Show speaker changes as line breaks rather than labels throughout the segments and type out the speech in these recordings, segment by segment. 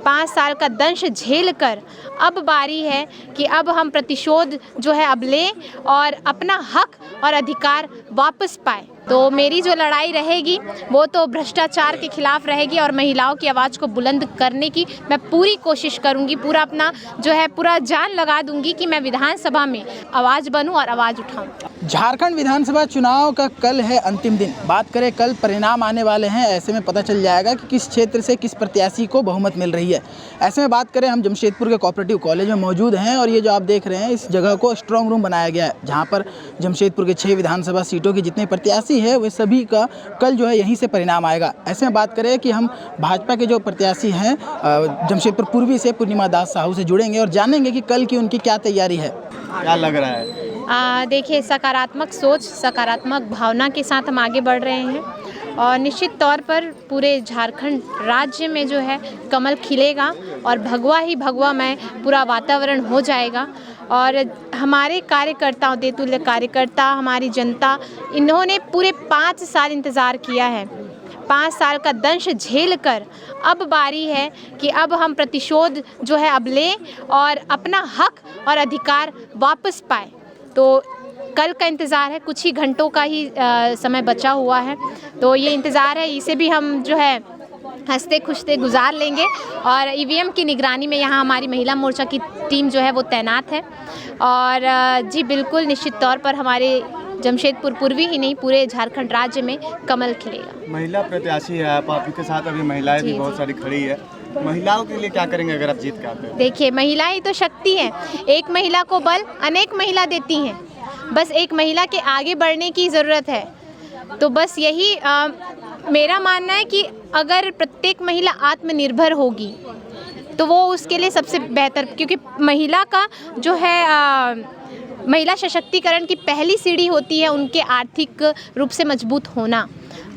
5 साल का दंश झेल कर अब बारी है कि अब हम प्रतिशोध जो है अब लें और अपना हक और अधिकार वापस पाएं। तो मेरी जो लड़ाई रहेगी वो तो भ्रष्टाचार के खिलाफ रहेगी और महिलाओं की आवाज़ को बुलंद करने की मैं पूरी कोशिश करूंगी। पूरा अपना जो है पूरा जान लगा दूंगी कि मैं विधानसभा में आवाज़ बनूं और आवाज़ उठाऊं।
झारखंड विधानसभा चुनाव का कल है अंतिम दिन। बात करें कल परिणाम आने वाले हैं, ऐसे में पता चल जाएगा कि किस क्षेत्र से किस प्रत्याशी को बहुमत मिल रही है। ऐसे में बात करें, हम जमशेदपुर के कोऑपरेटिव कॉलेज में मौजूद हैं और ये जो आप देख रहे हैं इस जगह को स्ट्रांग रूम बनाया गया है, जहाँ पर जमशेदपुर के 6 विधानसभा सीटों के जितने प्रत्याशी है वे सभी का कल जो है यहीं से परिणाम आएगा। ऐसे में बात करें कि हम भाजपा के जो प्रत्याशी हैं जमशेदपुर पूर्वी से पूर्णिमा दास साहू से जुड़ेंगे और जानेंगे कि कल की उनकी क्या तैयारी है,
क्या लग रहा है।
देखिए, सकारात्मक सोच, सकारात्मक भावना के साथ हम आगे बढ़ रहे हैं और निश्चित तौर पर पूरे झारखंड राज्य में जो है कमल खिलेगा और भगवा ही भगवा में पूरा वातावरण हो जाएगा। और हमारे कार्यकर्ताओं, देतुल्य कार्यकर्ता, हमारी जनता, इन्होंने पूरे 5 साल इंतज़ार किया है। 5 साल का दंश झेल कर अब बारी है कि अब हम प्रतिशोध जो है अब लें और अपना हक और अधिकार वापस पाएं। तो कल का इंतज़ार है, कुछ ही घंटों का ही समय बचा हुआ है, तो ये इंतज़ार है, इसे भी हम जो है हंसते खुशते गुजार लेंगे। और ईवीएम की निगरानी में यहाँ हमारी महिला मोर्चा की टीम जो है वो तैनात है। और जी बिल्कुल, निश्चित तौर पर हमारे जमशेदपुर पूर्वी ही नहीं पूरे झारखंड राज्य में कमल खिलेगा।
महिला प्रत्याशी है आप, आपके साथ अभी महिलाएं भी बहुत सारी खड़ी है, महिलाओं के लिए क्या करेंगे अगर आप जीत के आते हैं? देखिए,
महिलाएं तो शक्ति है, एक महिला को बल अनेक महिला देती हैं, बस एक महिला के आगे बढ़ने की ज़रूरत है। तो बस यही मेरा मानना है कि अगर प्रत्येक महिला आत्मनिर्भर होगी तो वो उसके लिए सबसे बेहतर, क्योंकि महिला का जो है महिला सशक्तिकरण की पहली सीढ़ी होती है उनके आर्थिक रूप से मजबूत होना,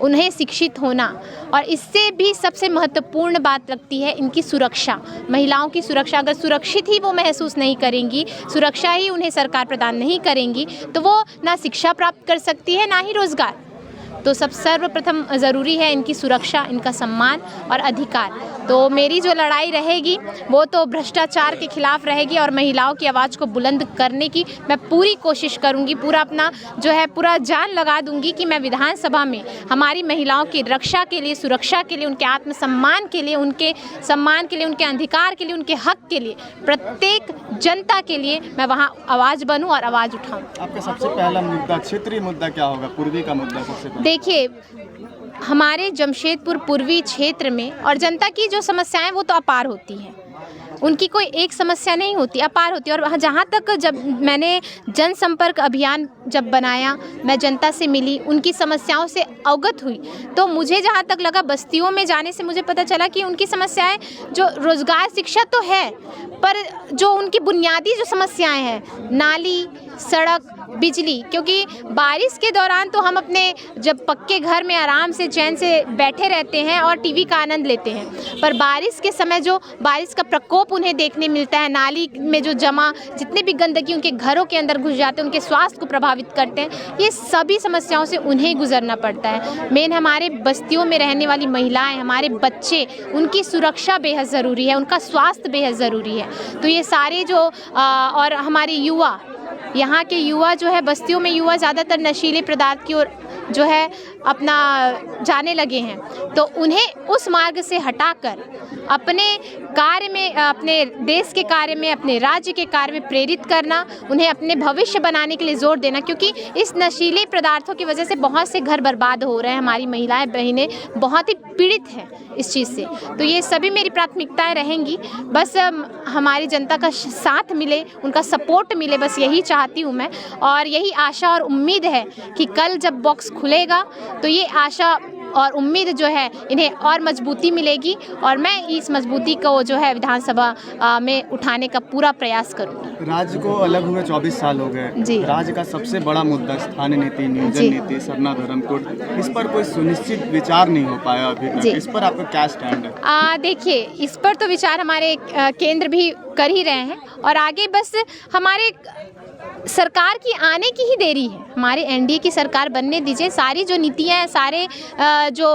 उन्हें शिक्षित होना, और इससे भी सबसे महत्वपूर्ण बात लगती है इनकी सुरक्षा, महिलाओं की सुरक्षा। अगर सुरक्षित ही वो महसूस नहीं करेंगी, सुरक्षा ही उन्हें सरकार प्रदान नहीं करेंगी, तो वो ना शिक्षा प्राप्त कर सकती है ना ही रोज़गार। तो सब सर्वप्रथम ज़रूरी है इनकी सुरक्षा, इनका सम्मान और अधिकार। तो मेरी जो लड़ाई रहेगी वो तो भ्रष्टाचार के खिलाफ रहेगी और महिलाओं की आवाज़ को बुलंद करने की मैं पूरी कोशिश करूंगी। पूरा अपना जो है पूरा जान लगा दूंगी कि मैं विधानसभा में हमारी महिलाओं की रक्षा के लिए, सुरक्षा के लिए, उनके आत्मसम्मान के लिए, उनके सम्मान के लिए, उनके अधिकार के लिए, उनके हक के लिए, प्रत्येक जनता के लिए मैं वहाँ आवाज़ बनूँ और आवाज़ उठाऊँ।
आपका सबसे पहला मुद्दा, क्षेत्रीय मुद्दा क्या होगा, पूर्वी का मुद्दा सबसे पहले?
देखिए, हमारे जमशेदपुर पूर्वी क्षेत्र में और जनता की जो समस्याएं वो तो अपार होती हैं, उनकी कोई एक समस्या नहीं होती, अपार होती है। और जहाँ तक जब मैंने जनसंपर्क अभियान जब बनाया, मैं जनता से मिली, उनकी समस्याओं से अवगत हुई, तो मुझे जहाँ तक लगा, बस्तियों में जाने से मुझे पता चला कि उनकी समस्याएं जो रोज़गार, शिक्षा तो है, पर जो उनकी बुनियादी जो समस्याएं हैं, नाली, सड़क, बिजली, क्योंकि बारिश के दौरान तो हम अपने जब पक्के घर में आराम से चैन से बैठे रहते हैं और टीवी का आनंद लेते हैं, पर बारिश के समय जो बारिश का प्रकोप उन्हें देखने मिलता है, नाली में जो जमा जितने भी गंदगी उनके घरों के अंदर घुस जाते हैं, उनके स्वास्थ्य को प्रभावित करते हैं, ये सभी समस्याओं से उन्हें गुजरना पड़ता है। मेन हमारे बस्तियों में रहने वाली महिलाएं, हमारे बच्चे, उनकी सुरक्षा बेहद ज़रूरी है, उनका स्वास्थ्य बेहद ज़रूरी है। तो ये सारे जो और हमारे युवा, यहाँ के युवा जो है, बस्तियों में युवा ज़्यादातर नशीले पदार्थ की ओर जो है अपना जाने लगे हैं, तो उन्हें उस मार्ग से हटाकर अपने कार्य में, अपने देश के कार्य में, अपने राज्य के कार्य में प्रेरित करना, उन्हें अपने भविष्य बनाने के लिए जोर देना, क्योंकि इस नशीले पदार्थों की वजह से बहुत से घर बर्बाद हो रहे हैं, हमारी महिलाएं बहनें बहुत ही पीड़ित हैं इस चीज़ से। तो ये सभी मेरी प्राथमिकताएं रहेंगी। बस हमारी जनता का साथ मिले, उनका सपोर्ट मिले, बस यही चाहती हूँ मैं। और यही आशा और उम्मीद है कि कल जब बॉक्स खुलेगा तो ये आशा और उम्मीद जो है इन्हें और मजबूती मिलेगी और मैं इस मजबूती को जो है विधानसभा में उठाने का पूरा प्रयास करूँगी।
राज्य को अलग हुए 24 साल हो गए जी। राज्य का सबसे बड़ा मुद्दा स्थानीय नीति, नियोजन नीति, सरना धर्मकोड, इस पर कोई सुनिश्चित विचार नहीं हो पाया अभी तक। इस पर आपका क्या स्टैंड है? देखिए, इस पर तो विचार हमारे केंद्र भी कर ही रहे हैं और आगे बस हमारे सरकार की आने की ही देरी है। हमारे एनडीए की सरकार बनने दीजिए, सारी जो नीतियाँ हैं, सारे जो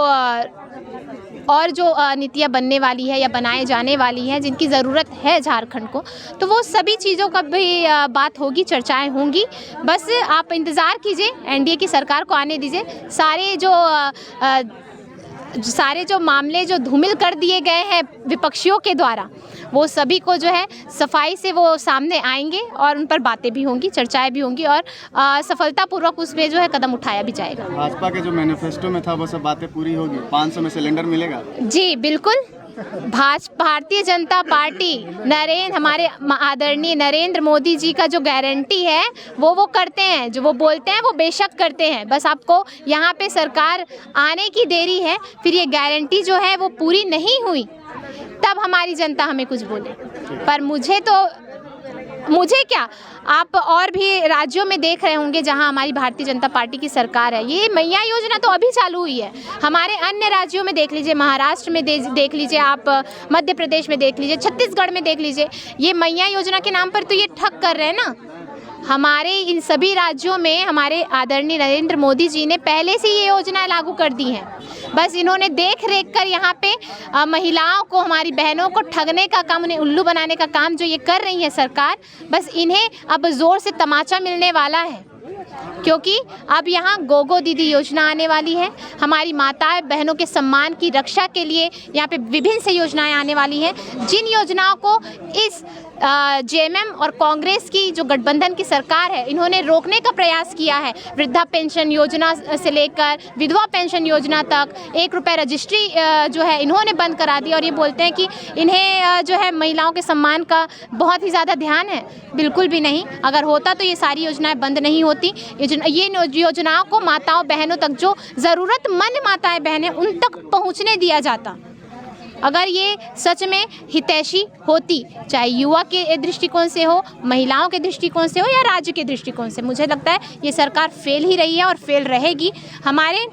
और जो नीतियाँ बनने वाली है या बनाए जाने वाली हैं जिनकी ज़रूरत है झारखंड को, तो वो सभी चीज़ों का भी बात होगी, चर्चाएं होंगी। बस आप इंतज़ार कीजिए, एनडीए की सरकार को आने दीजिए। सारे जो मामले जो धूमिल कर दिए गए हैं विपक्षियों के द्वारा, वो सभी को जो है सफाई से वो सामने आएंगे और उन पर बातें भी होंगी, चर्चाएं भी होंगी और सफलतापूर्वक उसमें जो है कदम उठाया भी जाएगा।
भाजपा के जो मैनिफेस्टो में था वो सब बातें पूरी होगी? 500 में सिलेंडर मिलेगा?
जी बिल्कुल। भारतीय जनता पार्टी हमारे आदरणीय नरेंद्र मोदी जी का जो गारंटी है वो करते हैं, जो वो बोलते हैं वो बेशक करते हैं। बस आपको यहाँ पे सरकार आने की देरी है, फिर ये गारंटी जो है वो पूरी नहीं हुई तब हमारी जनता हमें कुछ बोले। पर मुझे क्या, आप और भी राज्यों में देख रहे होंगे जहां हमारी भारतीय जनता पार्टी की सरकार है। ये मैया योजना तो अभी चालू हुई है, हमारे अन्य राज्यों में देख लीजिए, महाराष्ट्र में देख लीजिए, आप मध्य प्रदेश में देख लीजिए, छत्तीसगढ़ में देख लीजिए। ये मैया योजना के नाम पर तो ये ठग कर रहे हैं ना। हमारे इन सभी राज्यों में हमारे आदरणीय नरेंद्र मोदी जी ने पहले से ये योजनाएं लागू कर दी हैं। बस इन्होंने देख रेख कर यहाँ पे महिलाओं को, हमारी बहनों को ठगने का काम, उन्हें उल्लू बनाने का काम जो ये कर रही है सरकार, बस इन्हें अब ज़ोर से तमाचा मिलने वाला है। क्योंकि अब यहाँ गोगो दीदी योजना आने वाली है, हमारी माताएं बहनों के सम्मान की रक्षा के लिए यहाँ पे विभिन्न से योजनाएं आने वाली हैं, जिन योजनाओं को इस जेएमएम और कांग्रेस की जो गठबंधन की सरकार है इन्होंने रोकने का प्रयास किया है। वृद्धा पेंशन योजना से लेकर विधवा पेंशन योजना तक 1 रुपये रजिस्ट्री जो है इन्होंने बंद करा दी और ये बोलते हैं कि इन्हें जो है महिलाओं के सम्मान का बहुत ही ज़्यादा ध्यान है। बिल्कुल भी नहीं, अगर होता तो ये सारी योजनाएं बंद नहीं होती। ये योजनाओं को माताओं बहनों तक, जो ज़रूरतमंद माताएं बहनें, उन तक पहुँचने दिया जाता। अगर ये सच में हितैषी होती, चाहे युवा के दृष्टिकोण से हो, महिलाओं के दृष्टिकोण से हो या राज्य के दृष्टिकोण से, मुझे लगता है ये सरकार फेल ही रही है और फेल रहेगी। हमारे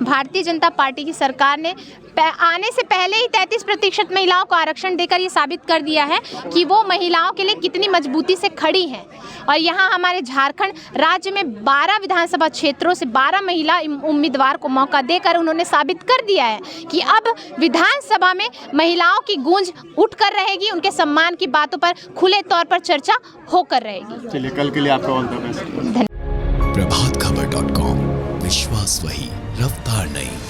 भारतीय जनता पार्टी की सरकार ने आने से पहले ही 33% महिलाओं को आरक्षण देकर ये साबित कर दिया है कि वो महिलाओं के लिए कितनी मजबूती से खड़ी हैं। और यहाँ हमारे झारखंड राज्य में 12 विधानसभा क्षेत्रों से 12 महिला उम्मीदवार को मौका देकर उन्होंने साबित कर दिया है कि अब विधानसभा में महिलाओं की गूंज उठकर रहेगी, उनके सम्मान की बातों पर खुले तौर पर चर्चा होकर रहेगी।
चलिए, कल के लिए आपका ऑल द बेस्ट।
प्रभातखबर.com, विश्वास वही, रफ्तार नहीं।